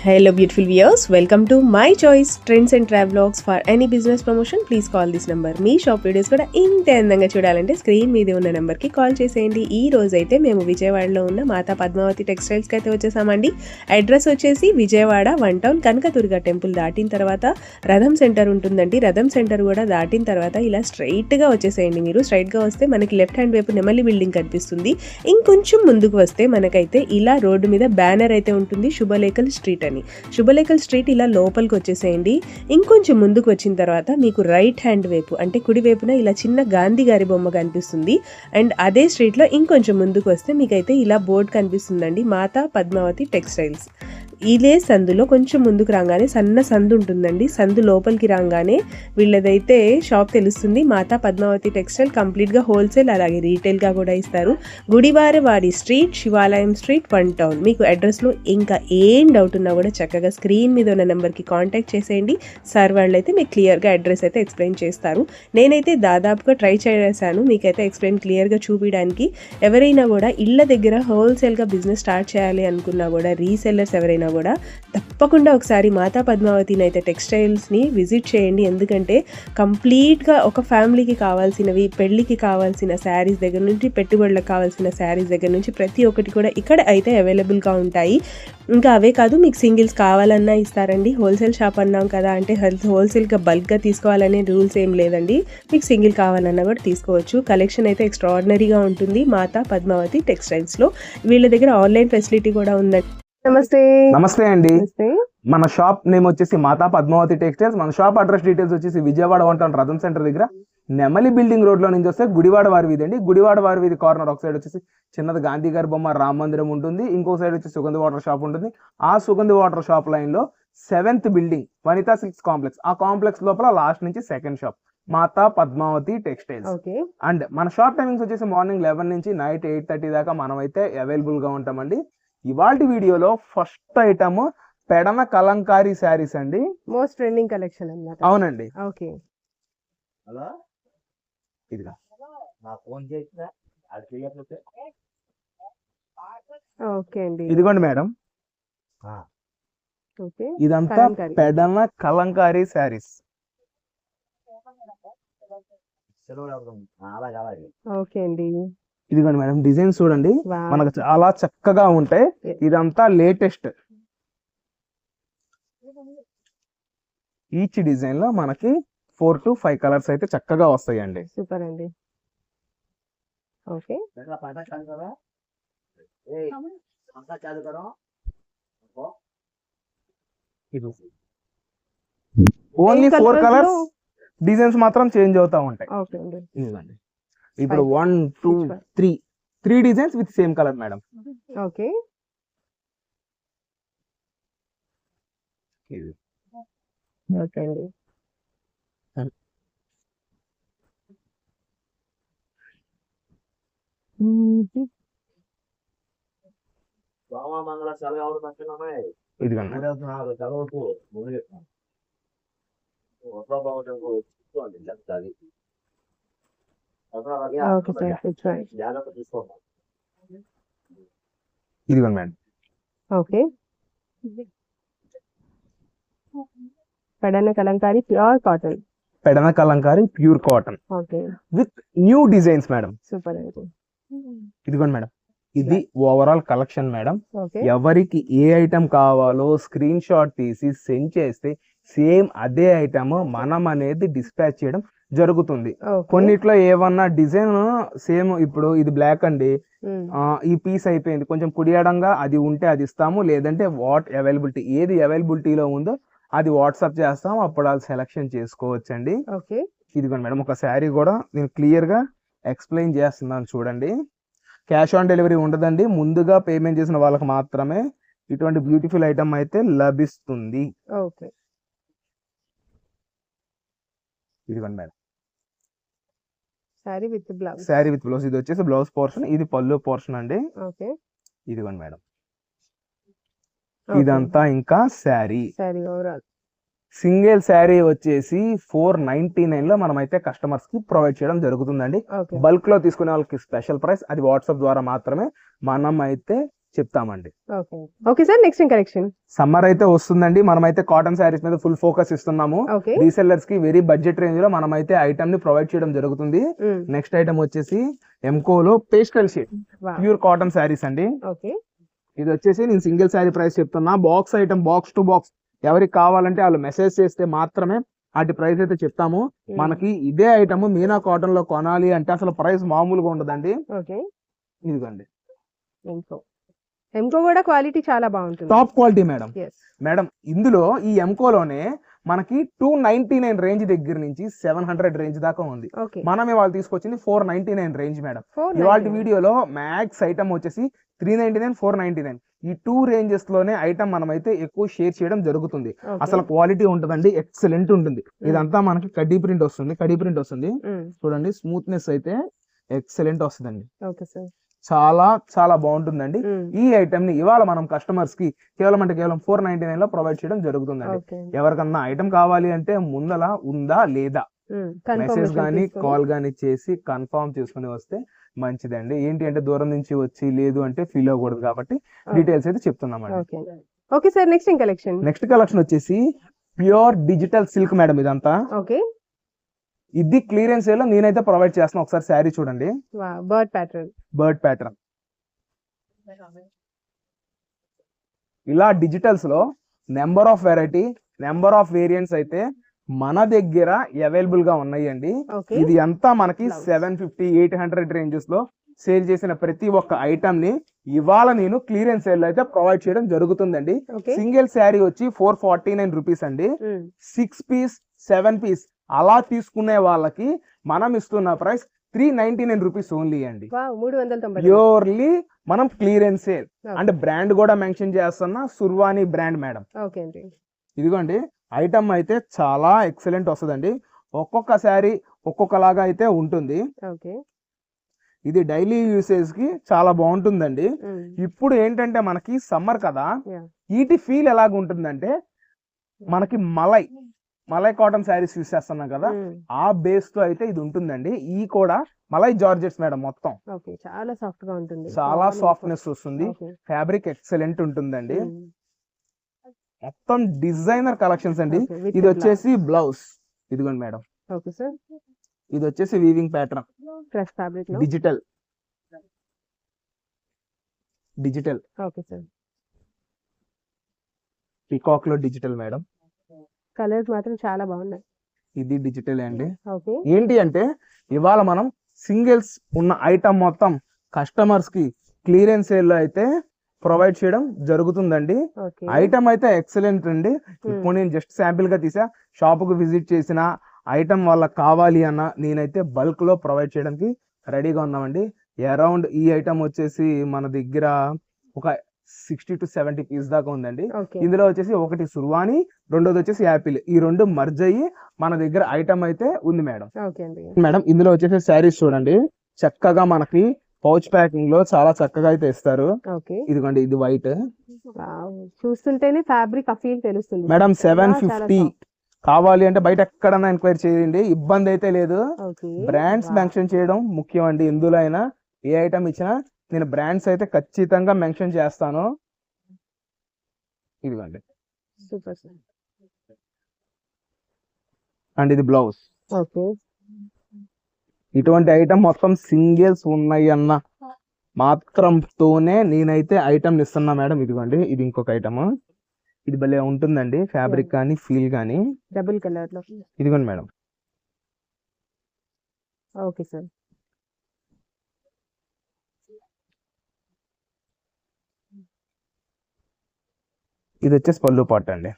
Hello beautiful viewers, welcome to my choice trends and travelogues. For any business promotion please call this number. Me shop videos కూడా ఇంత అందంగా చూడాలంటే screen మీద ఉన్న number కి call చేసేయండి. ఈ రోజు అయితే మేము విజయవాడలో ఉన్న మాతా పద్మావతి టెక్స్టైల్స్ కి అయితే వచ్చేసామండి. అడ్రస్ వచ్చేసి విజయవాడ 1 టౌన్ కనకదుర్గ టెంపుల్ దాటిన తర్వాత రథం సెంటర్ ఉంటుందండి. రథం సెంటర్ కూడా దాటిన తర్వాత ఇలా స్ట్రైట్ గా వచ్చేసేయండి. మీరు స్ట్రైట్ గా వస్తే మనకి లెఫ్ట్ హ్యాండ్ వైపు నెమలి బిల్డింగ్ కనిపిస్తుంది. ఇంకొంచెం ముందుకు వస్తే మనకైతే ఇలా రోడ్డు మీద బ్యానర్ అయితే ఉంటుంది, శుభలేఖల్ స్ట్రీట్ అని. శుభలేఖల్ స్ట్రీట్ ఇలా లోపలికి వచ్చేసేయండి. ఇంకొంచెం ముందుకు వచ్చిన తర్వాత మీకు రైట్ హ్యాండ్ వైపు అంటే కుడి వైపున ఇలా చిన్న గాంధీ గారి బొమ్మ కనిపిస్తుంది. అండ్ అదే స్ట్రీట్లో ఇంకొంచెం ముందుకు వస్తే మీకైతే ఇలా బోర్డు కనిపిస్తుందండి, మాతా పద్మావతి టెక్స్టైల్స్. ఇదే సందులో కొంచెం ముందుకు రాగానే సన్న సందు ఉంటుందండి. సందు లోపలికి రాగానే వీళ్ళదైతే షాప్ తెలుస్తుంది, మాతా పద్మావతి టెక్స్టైల్. కంప్లీట్గా హోల్సేల్ అలాగే రీటైల్గా కూడా ఇస్తారు. గుడివారవాడి స్ట్రీట్, శివాలయం స్ట్రీట్, 1 టౌన్. మీకు అడ్రస్లో ఇంకా ఏం డౌట్ ఉన్నా కూడా చక్కగా స్క్రీన్ మీద ఉన్న నెంబర్కి కాంటాక్ట్ చేసేయండి. సార్ వాళ్ళు అయితే మీకు క్లియర్గా అడ్రస్ అయితే ఎక్స్ప్లెయిన్ చేస్తారు. నేనైతే దాదాపుగా ట్రై చేశాను మీకైతే ఎక్స్ప్లెయిన్ క్లియర్గా చూపించడానికి. ఎవరైనా కూడా ఇళ్ళ దగ్గర హోల్సేల్గా బిజినెస్ స్టార్ట్ చేయాలి అనుకున్నా కూడా, రీసెల్లర్స్ ఎవరైనా కూడా తప్పకుండా ఒకసారి మాతా పద్మావతిని అయితే టెక్స్టైల్స్ని విజిట్ చేయండి. ఎందుకంటే కంప్లీట్గా ఒక ఫ్యామిలీకి కావాల్సినవి, పెళ్ళికి కావాల్సిన శారీస్ దగ్గర నుంచి, పెట్టుబడులకు కావాల్సిన శారీస్ దగ్గర నుంచి ప్రతి ఒక్కటి కూడా ఇక్కడ అయితే అవైలబుల్గా ఉంటాయి. ఇంకా అవే కాదు, మీకు సింగిల్స్ కావాలన్నా ఇస్తారండి. హోల్సేల్ షాప్ అన్నాం కదా, అంటే హోల్సేల్గా బల్క్గా తీసుకోవాలనే రూల్స్ ఏం లేదండి. మీకు సింగిల్ కావాలన్నా కూడా తీసుకోవచ్చు. కలెక్షన్ అయితే ఎక్స్ట్రాడినరీగా ఉంటుంది మాతా పద్మావతి టెక్స్టైల్స్లో. వీళ్ళ దగ్గర ఆన్లైన్ ఫెసిలిటీ కూడా ఉందండి. నమస్తే అండి. మన షాప్ నేమ్ వచ్చేసి మాతా పద్మావతి టెక్స్టైల్స్. మన షాప్ అడ్రస్ డీటెయిల్స్ వచ్చేసి విజయవాడ 1 టౌన్ రథం సెంటర్ దగ్గర నెమలి బిల్డింగ్ రోడ్ లో నుంచి వస్తే గుడివాడ వారి వీధి అండి. గుడివాడ వారి వీధి కార్నర్ ఒక సైడ్ వచ్చేసి చిన్నది గాంధీ గారి బొమ్మ రామ మందిరం ఉంటుంది, ఇంకో సైడ్ వచ్చి సుగంధ వాటర్ షాప్ ఉంటుంది. ఆ సుగంధ వాటర్ షాప్ లైన్ లో 7th building Vanitha silks complex, ఆ కాంప్లెక్స్ లోపల లాస్ట్ నుంచి second shop Mata Padmavathi textiles. And మన షాప్ టైమింగ్స్ వచ్చేసి మార్నింగ్ 11 నుంచి నైట్ 8:30 దాకా మనం అయితే అవైలబుల్ గా ఉంటామండి. ఇవాల్టి వీడియోలో ఫస్ట్ ఐటమ్ పెడన కలంకారీ శారీస్ అండి. మోస్ట్ ట్రెండింగ్ కలెక్షన్ అన్నమాట. అవునండి. ఓకే, హలో ఇదిగా నా ఫోన్ చేసినా అది చేయకపోతే ఓకే అండి. ఇదిగోండి మేడం, ఓకే, ఇదంతా పెడన కలంకారీ శారీస్. ఓకే అండి. ఇదిగోండి మేడం, డిజైన్స్ చూడండి, మనకు చాలా చక్కగా ఉంటాయి. ఇదంతా లేటెస్ట్. ఈచ్ డిజైన్ లో మనకి 4 to 5 కలర్స్ అయితే చక్కగా వస్తాయండి. సూపర్ అండి. ఓకే, ఓన్లీ 4 కలర్స్, డిజైన్స్ మాత్రం చేంజ్ అవుతా ఉంటాయి. ఓకే అండి. ఇదిగోండి, ఇప్పుడు 1 2 3 designs with same colour madam. Okay, okay అండి. ఇదిగోండి, ఇదిగోండి madam. Okay, Pedana Kalamkari pure cotton. Pedana Kalamkari pure cotton okay, with new designs madam. Super అండి. ఇదిగోండి మేడం, ఇది ఓవరాల్ కలెక్షన్ మేడం. ఓకే, ఎవరికి ఏ ఐటమ్ కావాలో స్క్రీన్ షాట్ తీసి సెండ్ చేస్తే సేమ్ అదే ఐటమ్ మనం అనేది డిస్పాచ్ చేయడం జరుగుతుంది. కొన్నిట్లో ఏమన్నా డిజైన్ సేమ్, ఇప్పుడు ఇది బ్లాక్ అండి, ఈ పీస్ అయిపోయింది, కొంచెం కుడియడంగా అది ఉంటే అది ఇస్తాము, లేదంటే అవైలబిలిటీ ఏది అవైలబిలిటీలో ఉందో అది వాట్సాప్ చేస్తాం, అప్పుడు అది సెలెక్షన్ చేసుకోవచ్చు అండి. ఇదిగోండి మేడం, ఒక శారీ కూడా నేను క్లియర్ గా ఎక్స్ప్లెయిన్ చేస్తున్నాను చూడండి. క్యాష్ ఆన్ డెలివరీ ఉండదండి, ముందుగా పేమెంట్ చేసిన వాళ్ళకి మాత్రమే ఇటువంటి బ్యూటిఫుల్ ఐటమ్ అయితే లభిస్తుంది. ఓకే, ఇదిగోండి మేడం, శారీ విత్ బ్లౌజ్. ఇది వచ్చేసి బ్లౌజ్ పోర్షన్, ఇది పళ్ళు పోర్షన్ అండి. ఓకే, ఇదిగోండి మేడం, ఇదంతా ఇంకా శారీ ఓవరాల్. సింగిల్ శారీ వచ్చేసి 499 లో మనం అయితే కస్టమర్స్ కి ప్రొవైడ్ చేయడం జరుగుతుందండి. బల్క్ లో తీసుకునే వాళ్ళకి స్పెషల్ ప్రైస్, అది వాట్సాప్ ద్వారా మాత్రమే మనం అయితే చెప్తామండి. Okay. Okay sir, next in collection. Summer అయితే వస్తుందండి, మనమైతే కాటన్ శారీస్ మీద ఫుల్ ఫోకస్ ఇస్తున్నాము. ఓకే. రీసెల్లర్స్ కి వెరీ బడ్జెట్ రేంజ్ లో మనమైతే ఐటమ్ ని ప్రొవైడ్ చేయడం జరుగుతుంది. నెక్స్ట్ ఐటమ్ వచ్చేసి ఎంకోలో pastel shade pure cotton saris అండి. ఓకే. ఇది వచ్చేసి నేను సింగిల్ శారీ ప్రైస్ చెప్తున్నా. Box item box to box ఎవరికి కావాలంటే వాళ్ళు మెసేజ్ చేస్తే మాత్రమే వాటి ప్రైస్ అయితే చెప్తాము. మనకి ఇదే ఐటమ్ మీనా కాటన్ లో కొనాలి అంటే అసలు ప్రైస్ మామూలుగా ఉండదండి. ఓకే. ఇదిగోండి, ఎంకో కూడా క్వాలిటీ చాలా బాగుంటుంది, top quality madam. Yes. Madam ఇందులో ఈ ఎంకోలోనే మనకి 299 రేంజ్ దగ్గర నుంచి 700 రేంజ్ దాకా ఉంది. ఓకే. మనం ఇవాళ తీసుకొచ్చింది 499 రేంజ్ మేడం. 499. ఇవాళ వీడియోలో మ్యాక్స్ ఐటమ్ వచ్చేసి 399, 499 ఈ 2 రేంజెస్ లోనే ఐటమ్ మనం అయితే ఎక్కువ షేర్ చేయడం జరుగుతుంది. Okay. అసలు క్వాలిటీ ఉంటుందండి, ఎక్సలెంట్ ఉంటుంది. ఇదంతా మనకి కడ్డీ ప్రింట్ వస్తుంది. చూడండి, స్మూత్నెస్ అయితే ఎక్సలెంట్ వస్తుందండి. Okay sir. చాలా చాలా బాగుంటుందండి. ఈ ఐటమ్ ని ఇవాళ మనం కస్టమర్స్ కి కేవలం 499 లో ప్రొవైడ్ చేయడం జరుగుతుందండి. ఓకే. ఎవరికన్నా ఐటమ్ కావాలి అంటే ముందల ఉందా లేదా మెసేజ్ గానీ కాల్ గానీ చేసి కన్ఫర్మ్ చేసుకుని వస్తే మంచిదండి. ఏంటి అంటే దూరం నుంచి వచ్చి లేదు అంటే ఫీల్ అవ్వకూడదు కాబట్టి డీటెయిల్స్ అయితే చెప్తున్నామండి. Okay. Okay sir, next in collection. Next collection వచ్చేసి ప్యూర్ డిజిటల్ సిల్క్ మేడం. ఇదంతా ఓకే. ఇది క్లియరెన్స్ సేల్ లో నేనైతే ప్రొవైడ్ చేస్తాను. ఒకసారి శారీ చూడండి, బర్డ్ ప్యాటర్న్. ఇలా డిజిటల్స్ లో number of variety, number of variants అయితే మన దగ్గర అవైలబుల్ గా ఉన్నాయండి. Okay. ఇది అంతా మనకి 750, 800 రేంజెస్ లో సేల్ చేసిన ప్రతి ఒక్క ఐటమ్ ని ఇవాళ నేను క్లియరెన్స్ సేల్ లో అయితే ప్రొవైడ్ చేయడం జరుగుతుందండి. Okay. సింగిల్ శారీ వచ్చి 449 రూపీస్ అండి. 6 పీస్ 7 పీస్ అలా తీసుకునే వాళ్ళకి మనం ఇస్తున్న ప్రైస్ 399 రూపీస్ ఓన్లీ అండి. 390. ప్యూర్లీ మనం క్లియరెన్స్ సేల్. Okay. అంటే బ్రాండ్ కూడా మెన్షన్ చేస్తున్నా, సుర్వాని బ్రాండ్ మేడం. ఓకే అండి. ఇదిగోండి, ఐటమ్ అయితే చాలా ఎక్సలెంట్ వస్తుందండి. ఒక్కొక్క శారీ ఒక్కొక్కలాగా అయితే ఉంటుంది. ఓకే. ఇది డైలీ యూసేజ్ కి చాలా బాగుంటుందండి. ఇప్పుడు ఏంటంటే మనకి సమ్మర్ కదా, వీటి ఫీల్ ఎలాగ ఉంటుందంటే మనకి మలై కాటన్ శారీస్ యూస్ చేస్తున్నాం కదా, ఆ బేస్ తో అయితే ఇది ఉంటుందండి. ఈ కూడా మలై జార్జెట్స్ మేడం మొత్తం. ఓకే, చాలా సాఫ్ట్ గా ఉంటుంది, చాలా సాఫ్ట్నెస్ వస్తుంది. ఫ్యాబ్రిక్ ఎక్సలెంట్ ఉంటుందండి. మొత్తం డిజైనర్ కలెక్షన్స్ అండి. ఇది వచ్చేసి బ్లౌజ్. ఇదిగోండి మేడం. Okay sir. ఇది వచ్చేసి వీవింగ్ ప్యాటర్న్, ఫ్రెష్ ఫ్యాబ్రిక్ లో డిజిటల్. Okay sir. పీకాక్ లో డిజిటల్ మేడం. కలర్స్ మాత్రం చాలా బాగున్నాయి. ఇది డిజిటల్ అండి. ఓకే. ఏంటి అంటే ఇవాళ మనం సింగిల్స్ ఉన్న ఐటమ్ మొత్తం కస్టమర్స్ కి క్లియరెన్స్ సేల్ లో అయితే ప్రొవైడ్ చేయడం జరుగుతుందండి. ఐటమ్ అయితే ఎక్సలెంట్ అండి. ఇప్పుడు నేను జస్ట్ శాంపిల్ గా తీసా. షాప్ కు విజిట్ చేసిన ఐటమ్ వాళ్ళకి కావాలి అన్న నేనైతే బల్క్ లో ప్రొవైడ్ చేయడానికి రెడీగా ఉన్నామండి. అరౌండ్ ఈ ఐటమ్ వచ్చేసి మన దగ్గర ఒక 60 to 70 పీస్ దాకా ఉందండి. ఇందులో వచ్చేసి ఒకటి సుర్వాని, రెండోది వచ్చేసి యాపిల్. ఈ రెండు మర్జ్ అయ్యి మన దగ్గర ఐటమ్ అయితే ఉంది మేడం. మేడం ఇందులో వచ్చేసి శారీస్ చూడండి, చక్కగా మనకి పౌచ్ ప్యాకింగ్ లో చాలా చక్కగా అయితే ఇస్తారు. ఇదిగోండి, ఇది వైట్. చూస్తుంటేనే ఫ్యాబ్రిక్ ఫీల్ తెలుస్తుంది మేడం. 750 కావాలి అంటే బయట ఎక్కడన్నా ఎంక్వైరీ చేయండి, ఇబ్బంది అయితే లేదు. బ్రాండ్స్ మెన్షన్ చేయడం ముఖ్యం అండి. ఎందులో అయినా ఏ ఐటమ్ ఇచ్చినా నేను బ్రాండ్స్ అయితే ఖచ్చితంగా మెన్షన్ చేస్తాను. ఇదిగోండి, అండ్ ఇది బ్లౌజ్. ఇటువంటి ఐటమ్ మొత్తం సింగిల్స్ ఉన్నాయి అన్న మాత్రంతోనే నేనైతే ఐటమ్ ఇస్తున్నా మేడం. ఇదిగోండి, ఇది ఇంకొక ఐటమ్. ఇది భలే ఉంటుందండి, ఫ్యాబ్రిక్ కానీ ఫీల్ కానీ. డబుల్ కలర్ లో. ఇదిగోండి మేడం. Okay sir. ఇది వచ్చేసి పళ్ళు పాట్ అండి.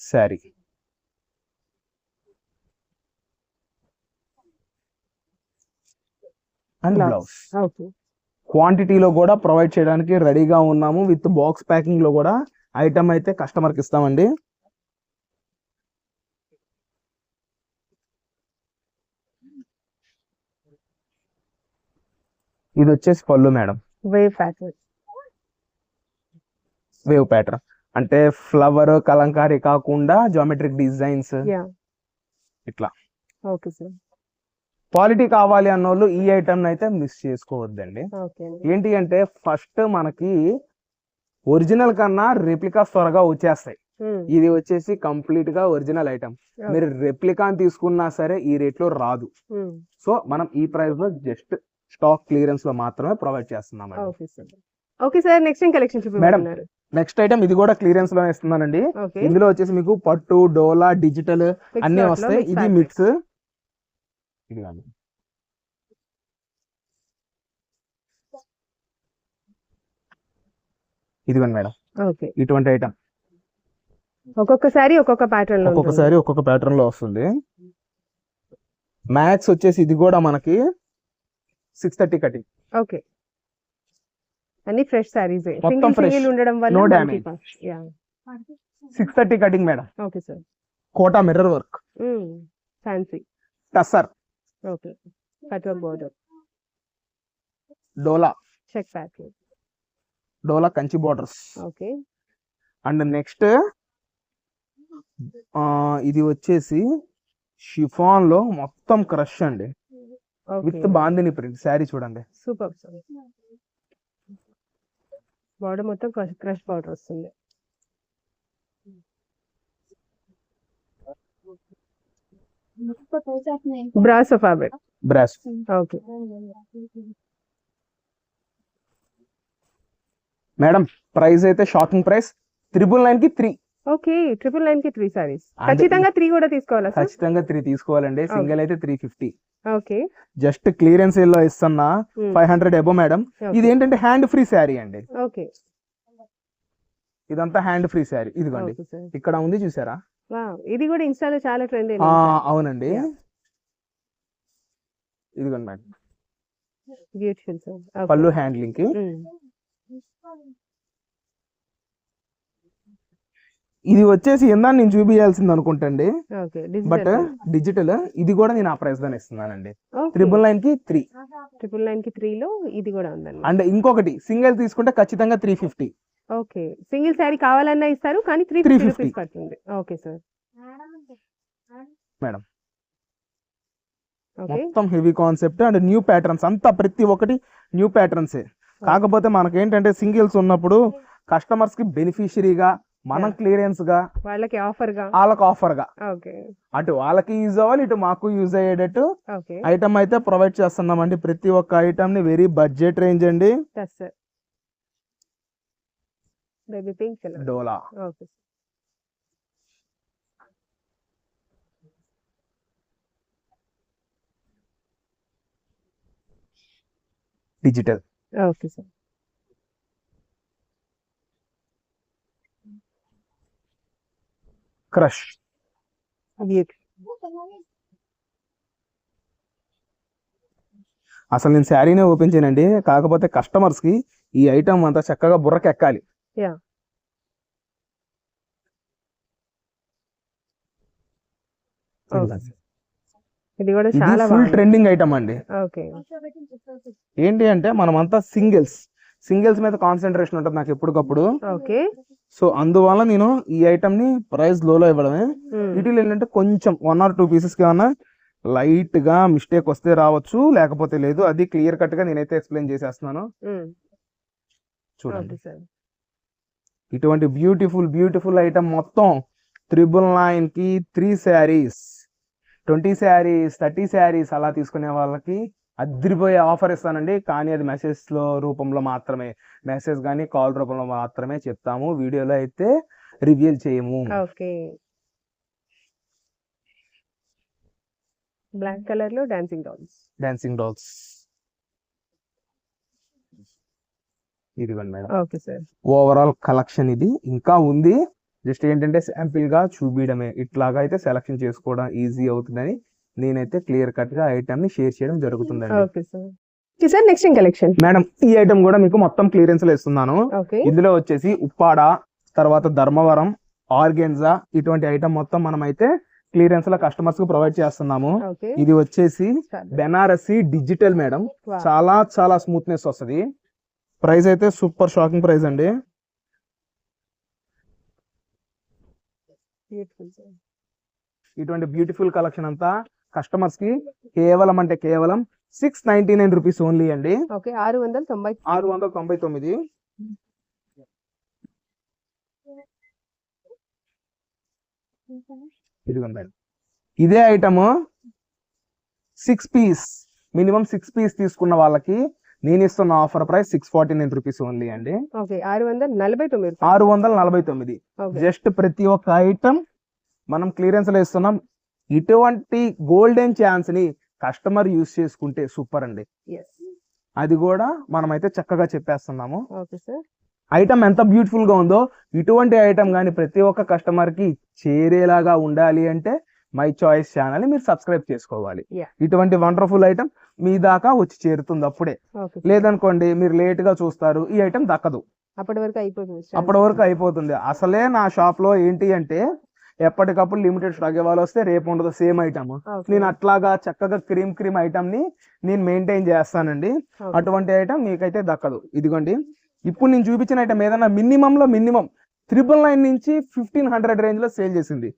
Sari and blouse. క్వాంటిటీలో కూడా ప్రొవైడ్ చేయడానికి రెడీగా ఉన్నాము. విత్ బాక్స్ ప్యాకింగ్ లో కూడా ఐటమ్ అయితే కస్టమర్ కి ఇస్తామండి. ఇది వచ్చేసి పళ్ళు మేడం. వేవ్ ప్యాటర్న్ అంటే ఫ్లవర్ కలంకారీ కాకుండా జామెట్రిక్ డిజైన్స్ ఇట్లా. Okay sir. క్వాలిటీ కావాలి అన్న వాళ్ళు ఈ ఐటమ్ అయితే మిస్ చేసుకోవద్దండి. ఓకే. ఏంటి అంటే ఫస్ట్ మనకి ఒరిజినల్ కన్నా రెప్లికాస్ త్వరగా వచ్చేస్తాయి. ఇది వచ్చేసి కంప్లీట్ గా ఒరిజినల్ ఐటమ్. మీరు రెప్లికా తీసుకున్నా సరే ఈ రేట్ లో రాదు. సో మనం ఈ ప్రైస్ లో జస్ట్ స్టాక్ క్లియరెన్స్ లో మాత్రమే ప్రొవైడ్ చేస్తున్నాం. ఓకే సార్, నెక్స్ట్ ఏం కలెక్షన్ మేడం, నెక్స్ట్ ఐటమ్ ఇది కూడా క్లియరెన్స్ లో ఇస్తున్నానండి. ఇందులో వచ్చేసి మీకు పట్టు, డోలా, డిజిటల్ అన్ని వస్తాయి. ఇది మిక్స్. ఇదిగోండి మేడం, ఇటువంటి ఐటమ్ ఒక్కొక్కసారి ఒక్కొక్క ప్యాటర్న్ లో వస్తుంది. మ్యాక్స్ వచ్చేసి ఇది కూడా మనకి 630 కటింగ్. ఓకే, అన్ని ఫ్రెష్ సారీస్, మొత్తం ఫ్రెష్, ఉండడం వల్ల no damage. 630 cutting madam. Okay sir. Kota mirror work, fancy tussar. Okay, cut work border, Dola check pattern, Dola Kanchi borders. Okay. And next ఇది వచ్చేసి షిఫాన్ లో మొత్తం క్రష్ అండి, విత్ బాందిని ప్రింట్. శారీ చూడండి, సూపర్ సార్. బార్డర్ మొత్తం క్రష్ బార్డర్ వస్తుంది. Brasso fabric, brass. Okay madam, price అయితే shocking price 999 కి 3. ఓకే, 999 కి 3 సారీస్. ఖచ్చితంగా 3 కూడా తీసుకోవాలా? ఖచ్చితంగా 3 తీసుకోవాలండి. సింగిల్ అయితే 350. ఓకే, జస్ట్ క్లియరెన్స్ సేల్ లో ఇస్తున్నా 500 ఎబో మేడం. ఇది ఏంటంటే హ్యాండ్ ఫ్రీ శారీ అండి. ఓకే, ఇదంతా హ్యాండ్ ఫ్రీ శారీ. ఇదిగోండి, ఇక్కడ ఉంది చూసారా? ఇది కూడా ఇన్స్టాలో చాలా ట్రెండ్. అవునండి, ఇదిగోండి మేడం, బ్యూటిఫుల్ సార్. పళ్ళు హ్యాండ్లింగ్ కి. ఇది వచ్చేసి ఎందా నేను చూపించాల్సింది అనుకుంటండి, బట్ డిజిటల్. ఇది కూడా నేను ఆ ప్రైస్ లోనే ఇస్తున్నానండి. 999 కి 3. 999 కి 3 లో ఇది కూడా ఉందండి. అండ్ ఇంకొకటి, సింగిల్ తీసుకుంటే ఖచ్చితంగా 350. ఓకే, సింగిల్ శారీ కావాలన్నా ఇస్తారు, కానీ 350 రూపీస్ పడుతుంది. Okay sir. మేడం, మొత్తం heavy concept and new patterns. అంతా ప్రతి ఒక్కటి న్యూ ప్యాటర్న్సే. కాకపోతే మనకేంటంటే సింగిల్స్ ఉన్నప్పుడు కస్టమర్స్ కి బెనిఫిషియరీగా, మనం క్లియరెన్స్ గా, వాళ్ళకి ఆఫర్ గా, అటు వాళ్ళకి యూజ్ అవ్వాలి, ఇటు మాకు యూజ్ అయ్యేటట్టు ఐటమ్ అయితే ప్రొవైడ్ చేస్తున్నాం అండి. ప్రతి ఒక్క ఐటమ్ ని వెరీ బడ్జెట్ రేంజ్ అండి. డోలా, డిజిటల్, ఓకే సార్. క్రష్. అసలు నేను శారీనే ఓపెన్ చేయనండి, కాకపోతే కస్టమర్స్ కి ఈ ఐటమ్ అంతా చక్కగా బుర్రకెక్కాలి. ఇది కూడా చాలా ఫుల్ ట్రెండింగ్ ఐటమ్ అండి. ఓకే, ఏంటి అంటే మనం అంతా సింగిల్స్ మీద కాన్సన్ట్రేషన్ ఉంటుంది నాకు ఎప్పటికప్పుడు. ఓకే, సో అందువల్ల నేను ఈ ఐటమ్ ని ప్రైస్ లోలో ఇవ్వడమే. వీటిలో ఏంటంటే కొంచెం 1 or 2 పీసెస్ ఏమన్నా లైట్ గా మిస్టేక్ వస్తే రావచ్చు, లేకపోతే లేదు. అది క్లియర్ కట్ గా నేనైతే ఎక్స్ప్లెయిన్ చేసేస్తున్నాను. చూడండి, ఇటువంటి బ్యూటిఫుల్ ఐటమ్ మొత్తం 999 కి 3 శారీస్, 20 శారీస్, 30 శారీస్ అలా తీసుకునే వాళ్ళకి అదిరిపోయే ఆఫర్ ఇస్తానండి. కానీ అది మెసేజ్ లో రూపంలో మాత్రమే, మెసేజ్ కానీ కాల్ రూపంలో మాత్రమే చెప్తాము, వీడియోలో అయితే రివీల్ చేయము. ఓకే, బ్లాక్ కలర్ లో డాన్సింగ్ డాల్స్. ఇదిగోండి madam. Okay sir, overall collection ఇది ఇంకా ఉంది. జస్ట్ ఏంటంటే శాంపిల్ గా చూపించడమే. ఇట్లాగా అయితే సెలెక్షన్ చేసుకోవడం ఈజీ అవుతుందని నేనైతే క్లియర్ కట్ గా ఐటమ్ ని షేర్ చేయడం జరుగుతుందండి. Okay sir, next collection madam, ఈ ఐటమ్ కూడా మీకు మొత్తం క్లియరెన్స్ లో ఇస్తున్నాను. ఇందులో వచ్చేసి ఉప్పాడ, తర్వాత ధర్మవరం, ఆర్గెన్జా, ఇటువంటి ఐటమ్ మొత్తం మనం అయితే క్లియరెన్స్ లో కస్టమర్స్ కు ప్రొవైడ్ చేస్తున్నాము. ఇది వచ్చేసి బెనారసి డిజిటల్ మేడం, చాలా స్మూత్నెస్ వస్తుంది. ప్రైస్ అయితే సూపర్ షాకింగ్ ప్రైస్ అండి. ఇటువంటి బ్యూటిఫుల్ కలెక్షన్ అంతా కస్టమర్స్ కి కేవలం అంటే కేవలం 699 రూపీస్ ఓన్లీ అండి. ఓకే 690. 699. ఇదిగోండి ఇదే ఐటమ్ 6 పీస్ మినిమం 6 పీస్ తీసుకున్న వాళ్ళకి నేను ఇస్తున్న ఆఫర్ ప్రైస్ 649 రూపీస్ ఓన్లీ అండి. ఓకే 649. 649. జస్ట్ ప్రతి ఒక్క ఐటమ్ మనం క్లియరెన్స్ లో ఇస్తున్నాం. ఇటువంటి గోల్డెన్ ఛాన్స్ ని కస్టమర్ యూస్ చేసుకుంటే సూపర్ అండి. అది కూడా మనమైతే చక్కగా చెప్పేస్తున్నాము. Okay sir. ఐటమ్ ఎంత బ్యూటిఫుల్ గా ఉందో ఇటువంటి ఐటమ్ కానీ ప్రతి ఒక్క కస్టమర్ కి చేరేలాగా ఉండాలి అంటే మై చాయిస్ ఛానల్ ని మీరు సబ్స్క్రైబ్ చేసుకోవాలి. ఇటువంటి వండర్ఫుల్ ఐటమ్ మీ దాకా వచ్చి చేరుతుంది అప్పుడే. లేదనుకోండి మీరు లేట్ గా చూస్తారు, ఈ ఐటమ్ దక్కదు, అప్పటి వరకు అయిపోతుంది. అసలే నా షాప్ లో ఏంటి అంటే ఎప్పటికప్పుడు లిమిటెడ్ స్టాక్ ఇవ్వాలి, వస్తే రేపు ఉండదు సేమ్ ఐటమ్. నేను అట్లాగా చక్కగా క్రీమ్ ఐటమ్ ని నేను మెయింటైన్ చేస్తానండి. అటువంటి ఐటమ్ మీకైతే దక్కదు. ఇదిగోండి ఇప్పుడు నేను చూపించిన ఐటమ్ ఏదైనా మినిమం 999 నుంచి 1500 రేంజ్ లో సేల్ చేసింది.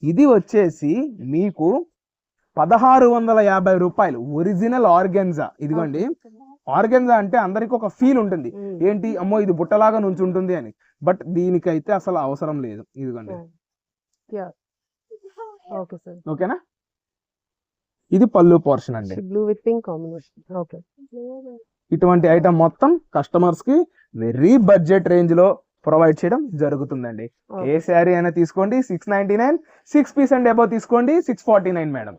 ఇది వచ్చేసి మీకు 1650 రూపాయలు ఒరిజినల్ ఆర్గెన్జా. ఇదిగోండి ఆర్గెన్జా అంటే అందరికి ఒక ఫీల్ ఉంటుంది, ఏంటి అమ్మో ఇది బుట్టలాగా నుంచి ఉంటుంది అని. బట్ దీనికైతే అసలు అవసరం లేదు. ఇదిగోండి ఓకేనా. ఇది పళ్ళు పోర్షన్ అండి. Blue with pink combination. Okay ఇటువంటి ఐటమ్ మొత్తం కస్టమర్స్ కి వెరీ బడ్జెట్ రేంజ్ లో ప్రొవైడ్ చేయడం జరుగుతుందండి. ఏ శారీ అయినా తీసుకోండి 699, 6 పీస్ అండ్ అబౌవ్ తీసుకోండి 649 మేడం.